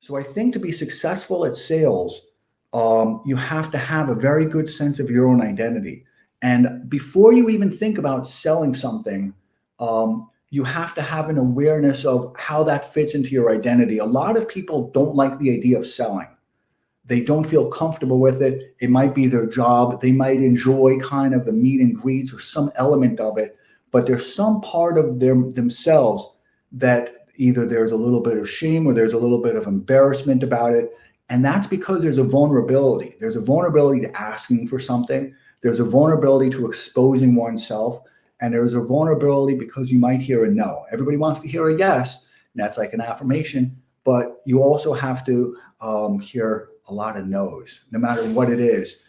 So I think to be successful at sales, you have to have a very good sense of your own identity. And before you even think about selling something, you have to have an awareness of how that fits into your identity. A lot of people don't like the idea of selling. They don't feel comfortable with it. It might be their job. They might enjoy kind of the meet and greets or some element of it, but there's some part of themselves that either there's a little bit of shame or there's a little bit of embarrassment about it. And that's because there's a vulnerability. There's a vulnerability to asking for something. There's a vulnerability to exposing oneself. And there's a vulnerability because you might hear a no. Everybody wants to hear a yes, and that's like an affirmation. But you also have to hear a lot of no's, no matter what it is.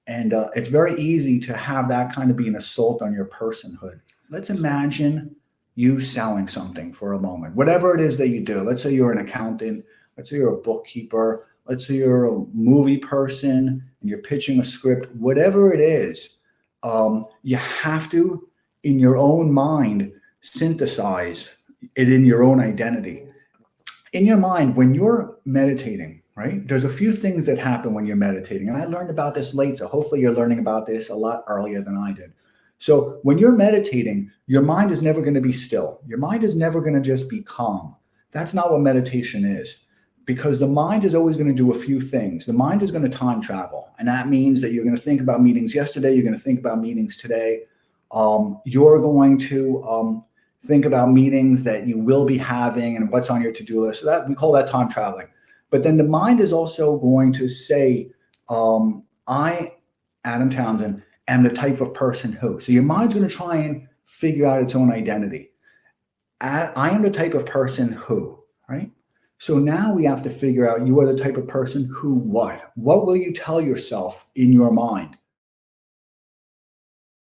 And it's very easy to have that kind of be an assault on your personhood. Let's imagine you selling something for a moment, whatever it is that you do. Let's say you're an accountant. Let's say you're a bookkeeper. Let's say you're a movie person and you're pitching a script, whatever it is, you have to, in your own mind, synthesize it in your own identity. In your mind, when you're meditating, right, there's a few things that happen when you're meditating. And I learned about this late, so hopefully you're learning about this a lot earlier than I did. So when you're meditating, your mind is never going to be still. Your mind is never going to just be calm. That's not what meditation is, because the mind is always going to do a few things. The mind is going to time travel. And that means that you're going to think about meetings yesterday. You're going to think about meetings today. You're going to think about meetings that you will be having and what's on your to-do list. So that we call that time traveling. But then the mind is also going to say, I, Adam Townsend, am the type of person who. So your mind's going to try and figure out its own identity. I am the type of person who, right? So now we have to figure out, you are the type of person who what? What will you tell yourself in your mind?